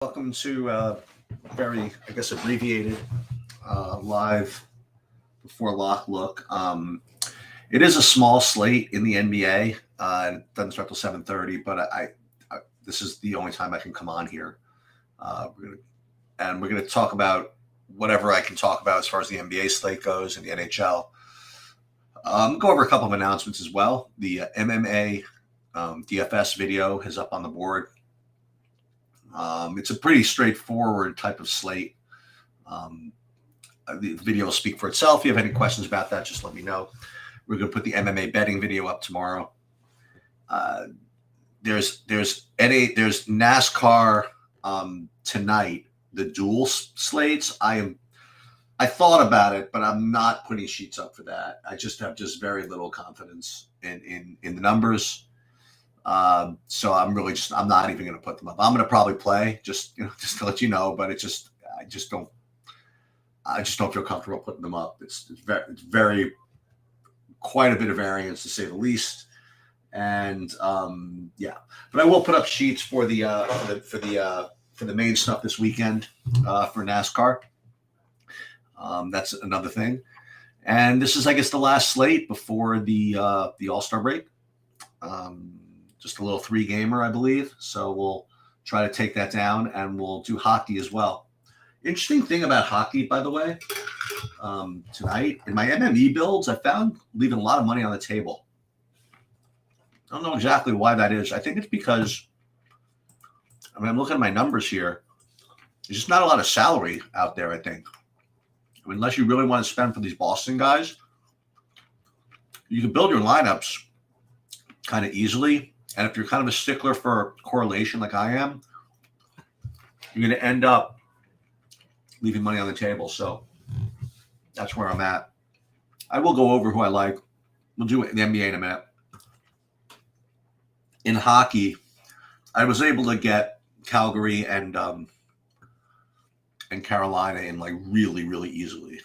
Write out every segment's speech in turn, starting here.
Welcome to very, I guess, abbreviated live before lock look. It is a small slate in the NBA. It doesn't start till 7:30, but I this is the only time I can come on here. We're gonna talk about whatever I can talk about as far as the NBA slate goes and the NHL. Go over a couple of announcements as well. The MMA DFS video is up on the board. It's a pretty straightforward type of slate. The video will speak for itself. If you have any questions about that, just let me know. We're going to put the MMA betting video up tomorrow. There's NASCAR tonight. The dual slates. I thought about it, but I'm not putting sheets up for that. I just have very little confidence in the numbers. So I'm not even going to put them up. I'm going to probably play just to let you know, but I just don't feel comfortable putting them up. It's very quite a bit of variance to say the least. And but I will put up sheets for the main stuff this weekend for NASCAR. That's another thing. And this is, I guess, the last slate before the All-Star break. Just a little 3-gamer, I believe. So we'll try to take that down, and we'll do hockey as well. Interesting thing about hockey, by the way, tonight, in my MME builds, I found leaving a lot of money on the table. I don't know exactly why that is. I think it's because, I'm looking at my numbers here. There's just not a lot of salary out there, I think. Unless you really want to spend for these Boston guys, you can build your lineups kind of easily. And if you're kind of a stickler for correlation like I am, you're going to end up leaving money on the table. So that's where I'm at. I will go over who I like. We'll do it in the NBA in a minute. In hockey, I was able to get Calgary and Carolina in like really, really easily,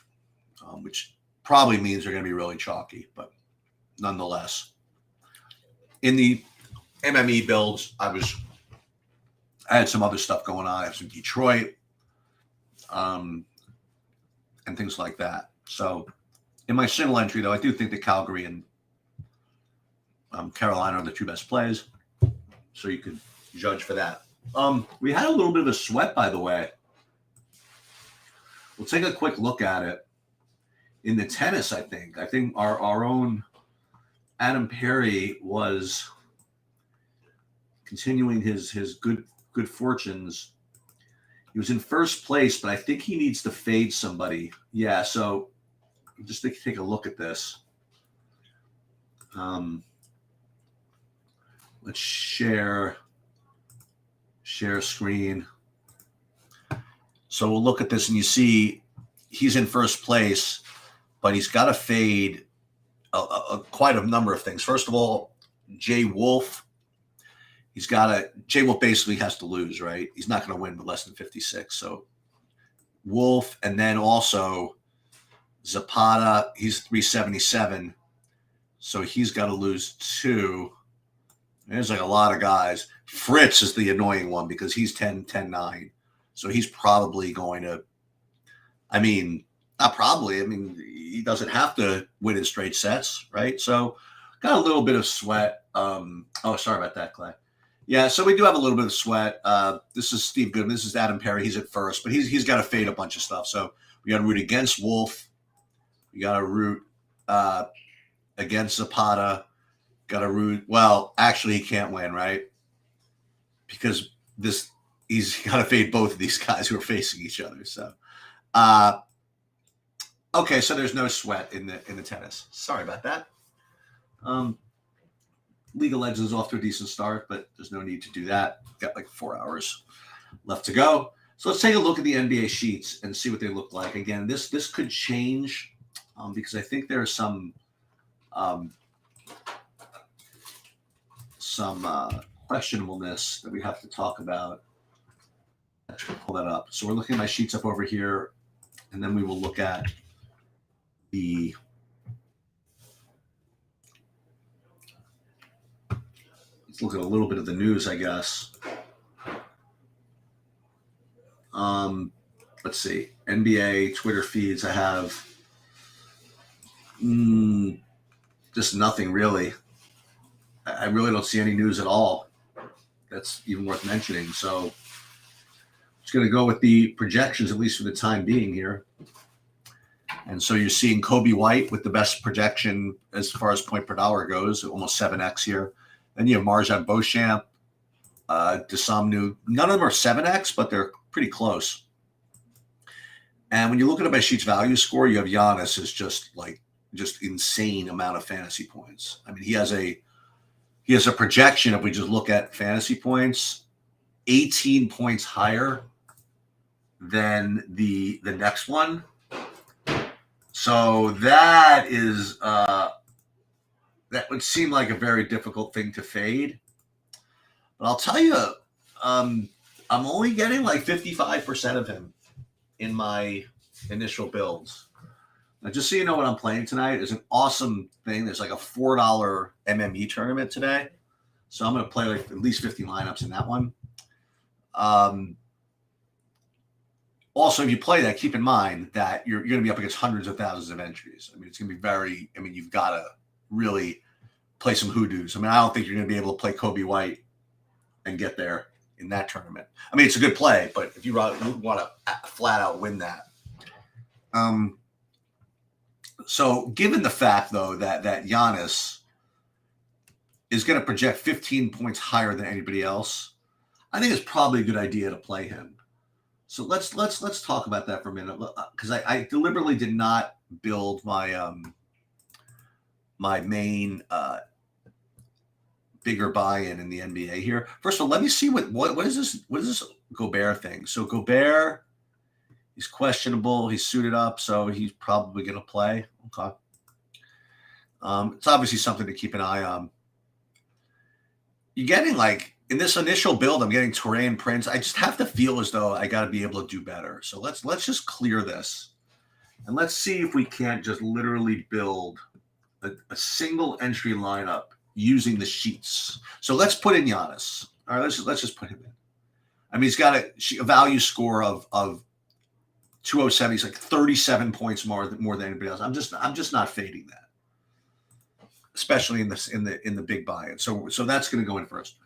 which probably means they're going to be really chalky, but nonetheless. In the MME builds, I had some other stuff going on. I have some Detroit, and things like that. So in my single entry, though, I do think that Calgary and Carolina are the two best plays. So you could judge for that. We had a little bit of a sweat, by the way. We'll take a quick look at it. In the tennis, I think our own Adam Perry was continuing his good fortunes. He was in first place, but I think he needs to fade somebody. Yeah, so just take a look at this. Let's share screen. So we'll look at this, and you see he's in first place, but he's got to fade quite a number of things. First of all, Jay Wolf. Jay Wolf basically has to lose, right? He's not going to win with less than 56. So Wolf, and then also Zapata, he's 377. So he's got to lose 2. There's like a lot of guys. Fritz is the annoying one because he's 10-9. So he's probably going to, not probably. He doesn't have to win in straight sets, right? So got a little bit of sweat. Sorry about that, Clay. Yeah, so we do have a little bit of sweat. This is Steve Goodman. This is Adam Perry. He's at first, but he's got to fade a bunch of stuff. So we got to root against Wolf. We got to root against Zapata. Got to root. Well, actually, he can't win, right? Because he's got to fade both of these guys who are facing each other. So, okay, so there's no sweat in the tennis. Sorry about that. League of Legends is off to a decent start, but there's no need to do that. Got like 4 hours left to go. So let's take a look at the NBA sheets and see what they look like. Again, this could change because I think there are some questionableness that we have to talk about. Let's pull that up. So we're looking at my sheets up over here, and then we will look at the let's look at a little bit of the news, I guess. Let's see. NBA Twitter feeds. I have just nothing really. I really don't see any news at all that's even worth mentioning. So just going to go with the projections, at least for the time being here. And so you're seeing Kobe White with the best projection as far as point per dollar goes, almost 7x here. Then you have Marjan Beauchamp, Desamnu. None of them are 7x, but they're pretty close. And when you look at it by Sheets value score, you have Giannis is just insane amount of fantasy points. I mean, he has a projection, if we just look at fantasy points, 18 points higher than the next one. So that is that would seem like a very difficult thing to fade. But I'll tell you, I'm only getting like 55% of him in my initial builds. Now, just so you know what I'm playing tonight is an awesome thing. There's like a $4 MME tournament today. So I'm going to play like at least 50 lineups in that one. Also, if you play that, keep in mind that you're going to be up against hundreds of thousands of entries. I mean, it's going to be you've got to really play some hoodoos. I mean, I don't think you're going to be able to play Kobe White and get there in that tournament. I mean, it's a good play, but if you want to flat out win that. So given the fact, though, that Giannis is going to project 15 points higher than anybody else, I think it's probably a good idea to play him. So let's talk about that for a minute, because I deliberately did not build my my main bigger buy-in in the NBA here. First of all, let me see what is this Gobert thing. So Gobert, he's questionable. He's suited up, so he's probably going to play. Okay. It's obviously something to keep an eye on. You're getting in this initial build, I'm getting Taurean Prince. I just have to feel as though I got to be able to do better. So let's just clear this, and let's see if we can't just literally build a single entry lineup using the sheets. So let's put in Giannis. All right, let's just put him in. I mean, he's got a value score of 207. He's like 37 points more than anybody else. I'm just not fading that, especially in the big buy-in. So that's going to go in first.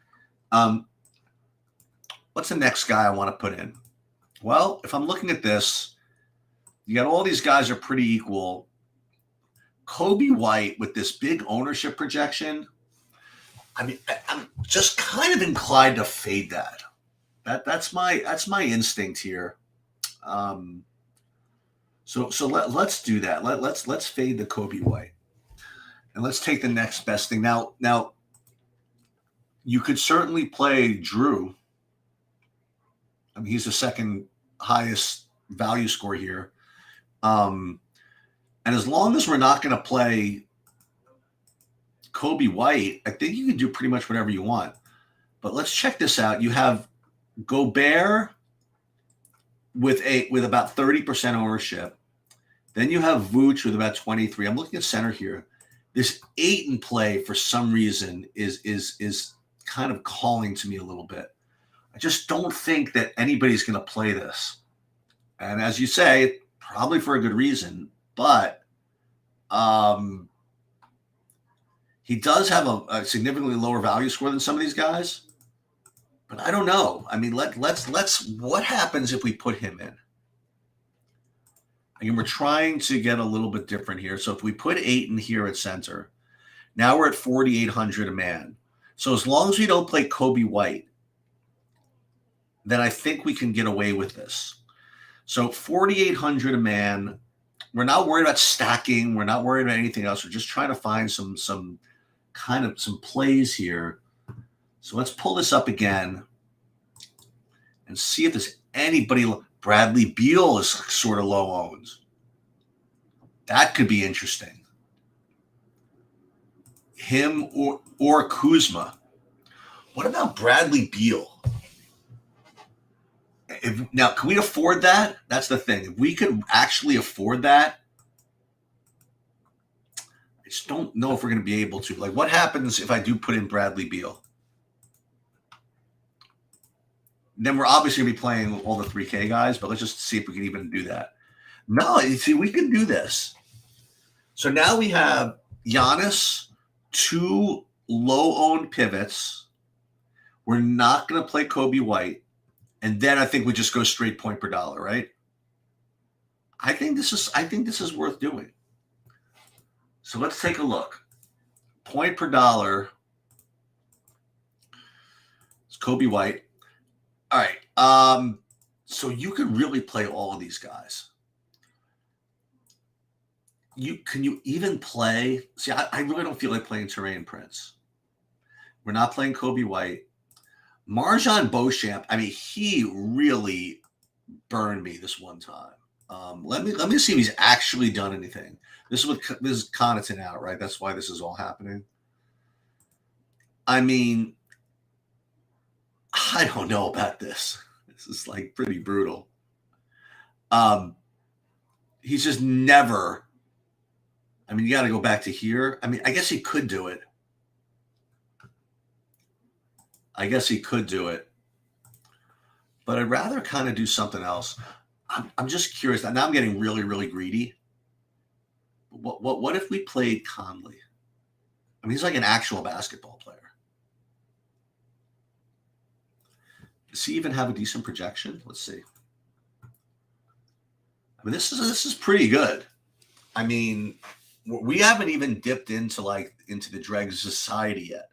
What's the next guy I want to put in? Well, if I'm looking at this, you got all these guys are pretty equal. Kobe White with this big ownership projection, I mean, I'm just kind of inclined to fade that. That's my instinct here. So let's do that. Let's fade the Kobe White, and let's take the next best thing. Now you could certainly play Drew. I mean, he's the second highest value score here. And as long as we're not going to play Kobe White, I think you can do pretty much whatever you want. But let's check this out. You have Gobert with about 30% ownership. Then you have Vooch with about 23. I'm looking at center here. This Ayton play for some reason is kind of calling to me a little bit. I just don't think that anybody's going to play this. And as you say, probably for a good reason, but he does have a significantly lower value score than some of these guys. But I don't know. I mean, let's what happens if we put him in? Again, we're trying to get a little bit different here. So if we put Ayton here at center, now we're at 4,800 a man. So as long as we don't play Kobe White, then I think we can get away with this. So 4,800 a man. We're not worried about stacking. We're not worried about anything else. We're just trying to find some plays here. So let's pull this up again and see if there's anybody. Bradley Beal is sort of low owned. That could be interesting. Him or Kuzma. What about Bradley Beal? Now, can we afford that? That's the thing. If we could actually afford that, I just don't know if we're going to be able to. Like, what happens if I do put in Bradley Beal? Then we're obviously going to be playing all the 3K guys, but let's just see if we can even do that. No, you see, we can do this. So now we have Giannis, 2 low-owned pivots. We're not going to play Kobe White. And then I think we just go straight point per dollar, right? I think this is worth doing. So let's take a look. Point per dollar. It's Kobe White. All right. So you can really play all of these guys. Can you even play? See, I really don't feel like playing Taurean Prince. We're not playing Kobe White. Marjan Beauchamp. I mean, he really burned me this one time. Let me see if he's actually done anything. This is Connaughton out, right? That's why this is all happening. I mean, I don't know about this. This is like pretty brutal. He's just never. I mean, you got to go back to here. I mean, I guess he could do it. But I'd rather kind of do something else. I'm just curious. Now I'm getting really, really greedy. What if we played Conley? I mean, he's like an actual basketball player. Does he even have a decent projection? Let's see. I mean, this is pretty good. I mean, we haven't even dipped into the Dregs Society yet.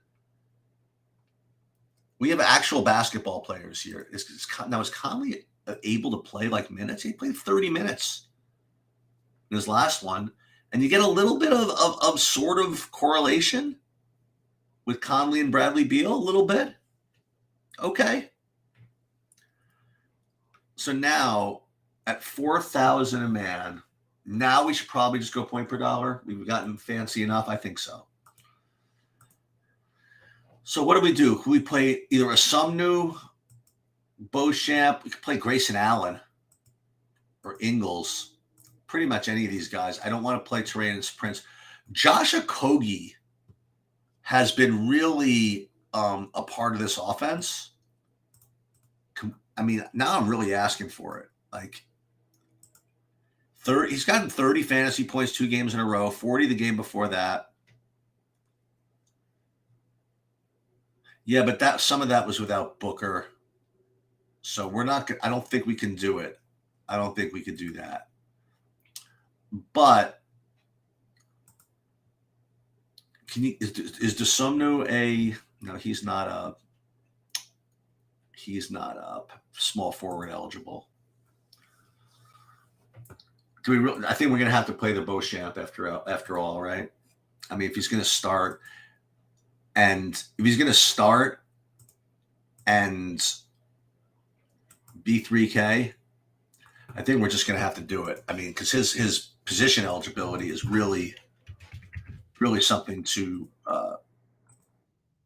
We have actual basketball players here. Is Conley able to play like minutes? He played 30 minutes in his last one. And you get a little bit of sort of correlation with Conley and Bradley Beal, a little bit. Okay. So now at 4,000 a man, now we should probably just go point per dollar. We've gotten fancy enough. I think so. So what do we do? Could we play either a Sumnu, Beauchamp? We could play Grayson Allen or Ingles. Pretty much any of these guys. I don't want to play Taurean Prince. Josh Okogie has been really a part of this offense. I mean, now I'm really asking for it. Like, he's gotten 30 fantasy points 2 games in a row, 40 the game before that. Yeah, but some of that was without Booker. So I don't think we can do it. I don't think we could do that. But is DeSumnu no, he's not a small forward eligible. I think we're going to have to play the Beauchamp after all, right? I mean, if he's going to start and be 3K, I think we're just going to have to do it. I mean, because his position eligibility is really, really something to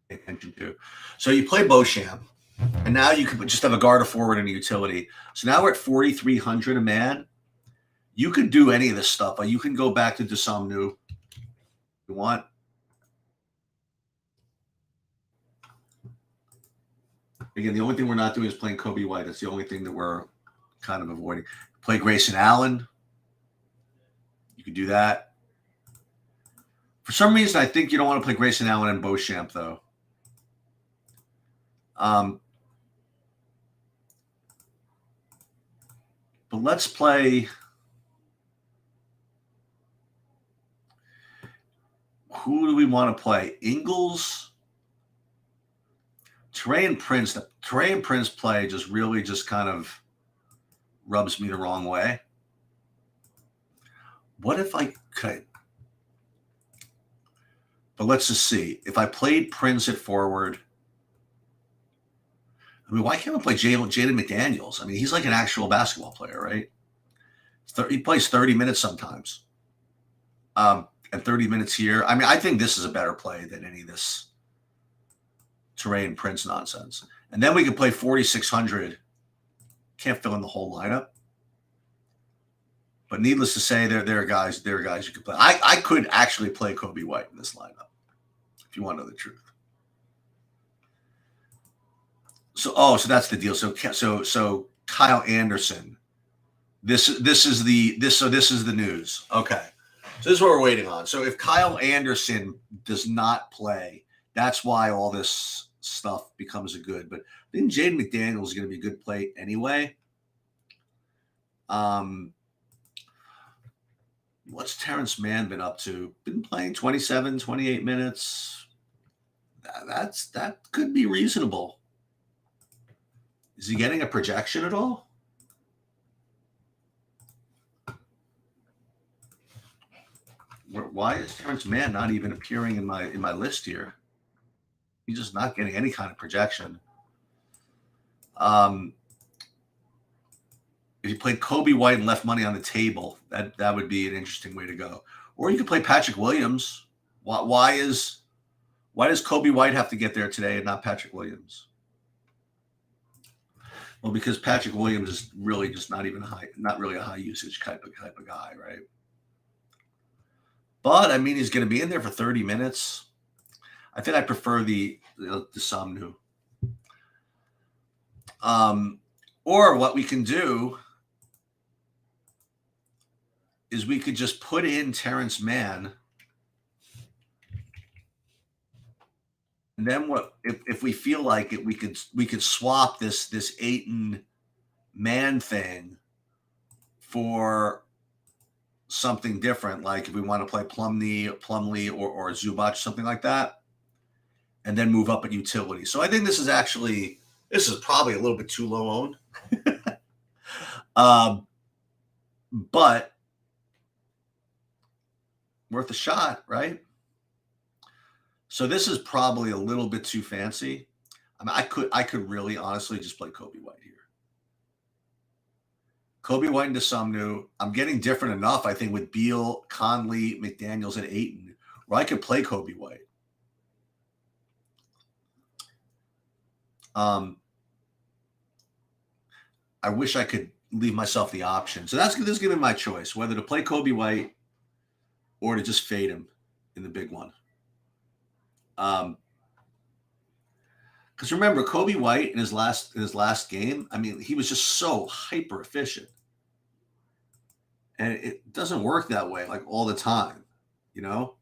pay attention to. So you play Beauchamp, and now you can just have a guard, a forward, and a utility. So now we're at 4,300 a man. You could do any of this stuff. You can go back to DeSumnu if you want. Again, the only thing we're not doing is playing Kobe White. That's the only thing that we're kind of avoiding. Play Grayson Allen. You could do that. For some reason, I think you don't want to play Grayson Allen and Beauchamp, though. But let's play. Who do we want to play? Ingles? Taurean Prince. The Taurean Prince play just kind of rubs me the wrong way. What if I could? But let's just see. If I played Prince at forward, I mean, why can't I play Jaden McDaniels? I mean, he's like an actual basketball player, right? He plays 30 minutes sometimes. And 30 minutes here. I mean, I think this is a better play than any of this Taurean Prince nonsense. And then we can play 4,600. Can't fill in the whole lineup. But needless to say, there are guys you could play. I could actually play Kobe White in this lineup, if you want to know the truth. So that's the deal. So Kyle Anderson. This is the news. Okay. So this is what we're waiting on. So if Kyle Anderson does not play, that's why all this stuff becomes a good. But I think Jaden McDaniels is going to be a good play anyway. What's Terrence Mann been up to? Been playing 27, 28 minutes. That could be reasonable. Is he getting a projection at all? Why is Terrence Mann not even appearing in my list here? He's just not getting any kind of projection. If you played Kobe White and left money on the table, that would be an interesting way to go. Or you could play Patrick Williams. Why does Kobe White have to get there today and not Patrick Williams? Well, because Patrick Williams is really just not really a high usage type of guy, right? But I mean, he's going to be in there for 30 minutes. I think I prefer the Somnu. Or what we can do is we could just put in Terrence Mann. And then what if we feel like it, we could swap this Ayton Mann thing for something different, like if we want to play Plumlee or Zubac, something like that, and then move up at utility. So I think this is probably a little bit too low owned. But worth a shot, right? So this is probably a little bit too fancy. I mean, I could really honestly just play Kobe White here. Kobe White into Sumnu. I'm getting different enough, I think, with Beal, Conley, McDaniels, and Ayton, where I could play Kobe White. I wish I could leave myself the option. So this is going to be my choice, whether to play Kobe White or to just fade him in the big one. Because remember, Kobe White in his last game, I mean, he was just so hyper efficient. And it doesn't work that way like all the time, you know?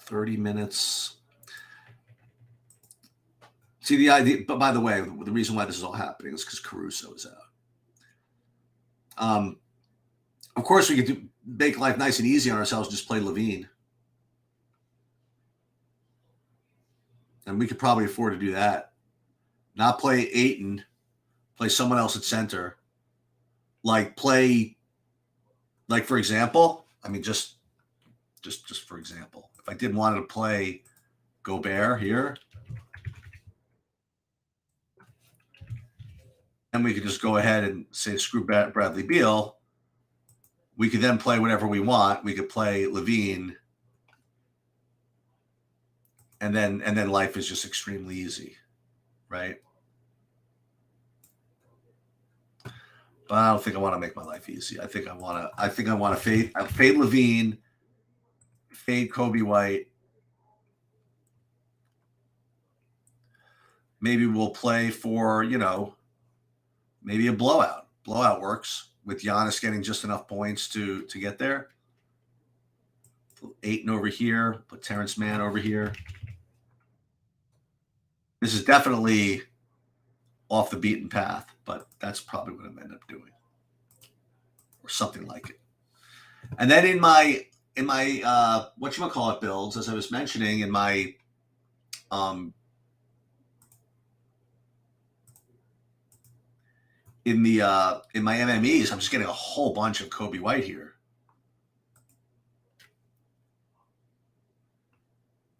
$30 minutes. See, the idea, but by the way, the reason why this is all happening is because Caruso is out. Of course, we could make life nice and easy on ourselves, just play Levine. And we could probably afford to do that. Not play Ayton, play someone else at center. Like for example, I mean, just for example, if I did want to play Gobert here, and we could just go ahead and say screw Bradley Beal. We could then play whatever we want. We could play Levine, and then life is just extremely easy, right? But I don't think I want to make my life easy. I think I want to fade Levine, fade Kobe White. Maybe we'll play for, maybe a blowout. Blowout works with Giannis getting just enough points to get there. Put Ayton over here, put Terrence Mann over here. This is definitely off the beaten path, but that's probably what I'm end up doing, or something like it. And then in my whatchamacallit builds, as I was mentioning in my in my MMEs, I'm just getting a whole bunch of Kobe White here.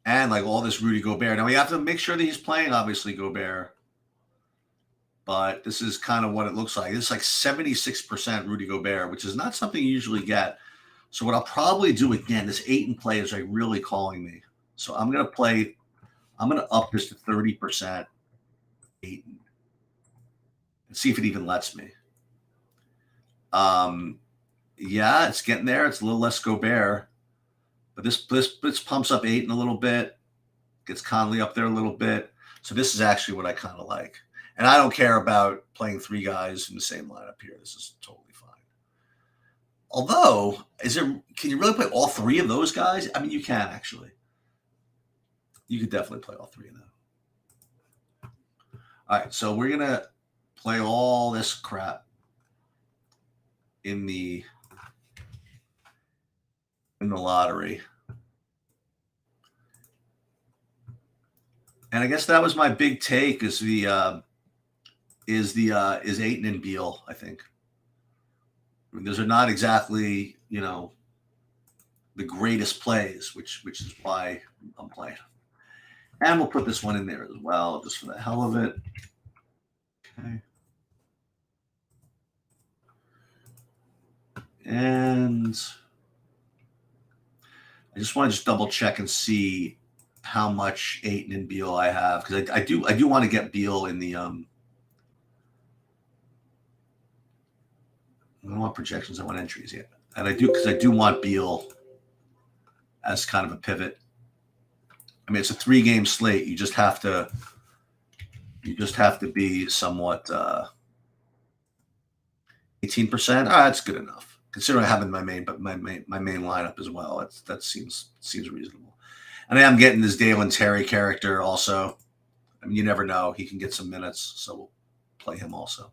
And like all this Rudy Gobert. Now we have to make sure that he's playing, obviously, Gobert. But this is kind of what it looks like. It's like 76% Rudy Gobert, which is not something you usually get. So what I'll probably do again, this Ayton play is like really calling me. So I'm going to up this to 30% Ayton and see if it even lets me. Yeah, it's getting there. It's a little less Gobert, but this pumps up Ayton a little bit. Gets Conley up there a little bit. So this is actually what I kind of like. And I don't care about playing three guys in the same lineup here. This is totally fine. Although, can you really play all three of those guys? I mean, you can actually. You could definitely play all three of them. All right, so we're gonna play all this crap in the lottery. And I guess that was my big take is Ayton and Beal, I think. I mean, those are not exactly, the greatest plays, which is why I'm playing. And we'll put this one in there as well, just for the hell of it. Okay. And I just want to just double check and see how much Ayton and Beal I have, because I do want to get Beal in the I don't want projections, I want entries yet. And I do, because I do want Beal as kind of a pivot. I mean, it's a 3-game slate. You just have to be somewhat 18%. All right, that's good enough. Considering having my main lineup as well, that seems reasonable. And I am getting this Dalen Terry character also. I mean, you never know; he can get some minutes, so we'll play him also.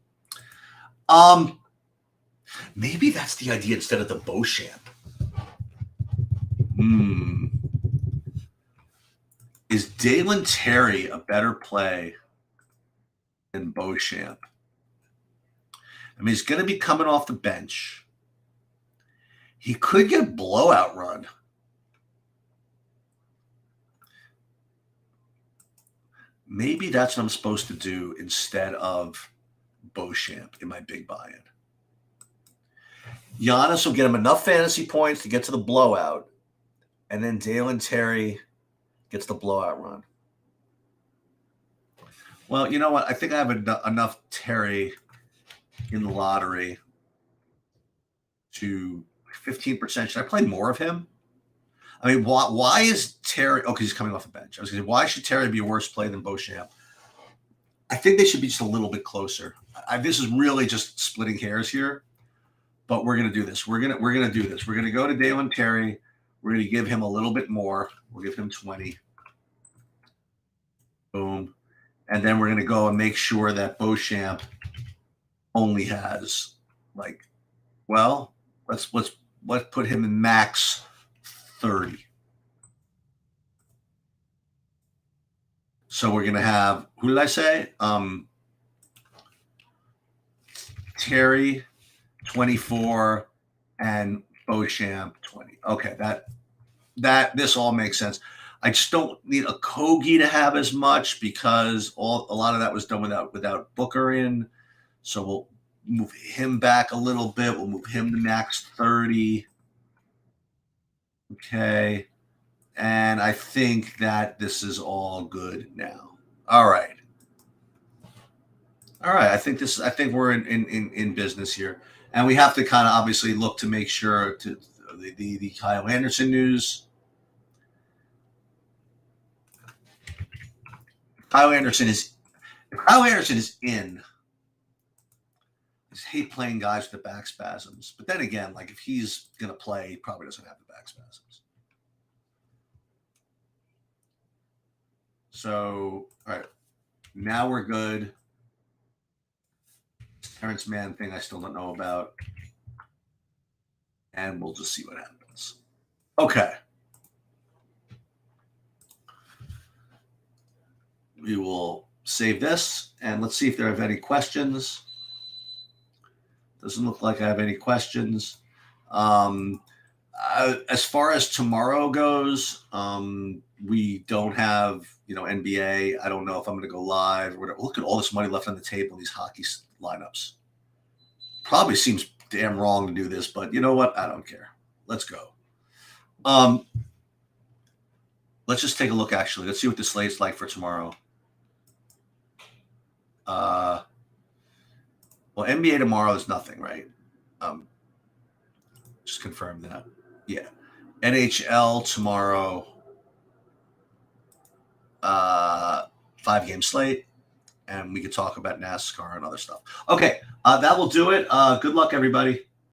Maybe that's the idea instead of the Beauchamp. Is Dalen Terry a better play than Beauchamp? I mean, he's going to be coming off the bench. He could get a blowout run. Maybe that's what I'm supposed to do instead of Beauchamp in my big buy-in. Giannis will get him enough fantasy points to get to the blowout, and then Dalen Terry gets the blowout run. Well, you know what? I think I have enough Terry in the lottery to 15%. Should I play more of him? I mean, why is Terry? Oh, because he's coming off the bench. I was going to say, why should Terry be a worse play than Beauchamp? I think they should be just a little bit closer. This is really just splitting hairs here, but we're going to do this. We're going to do this. We're going to go to Dalen Terry. We're going to give him a little bit more. We'll give him 20. Boom. And then we're going to go and make sure that Beauchamp only has let's put him in max 30. So we're going to have, who did I say? Terry 24 and Beauchamp 20. Okay, this all makes sense. I just don't need a Kogi to have as much because a lot of that was done without Booker in. So we'll move him back a little bit. We'll move him to max 30. Okay. And I think that this is all good now. All right. I think we're in business here. And we have to kind of obviously look to make sure to the Kyle Anderson news. Kyle Anderson is in. I just hate playing guys with the back spasms. But then again, if he's going to play, he probably doesn't have the back spasms. So, all right. Now we're good. Terrence Mann thing I still don't know about. And we'll just see what happens. Okay. We will save this, and let's see if there are any questions. Doesn't look like I have any questions. As far as tomorrow goes, we don't have, NBA. I don't know if I'm going to go live. Look at all this money left on the table in these hockey lineups. Probably seems damn wrong to do this, but you know what? I don't care. Let's go. Let's just take a look, actually. Let's see what the slate's like for tomorrow. Well, NBA tomorrow is nothing, right? Just confirm that. Yeah. NHL tomorrow. 5-game slate, and we could talk about NASCAR and other stuff. Okay, that will do it. Good luck, everybody.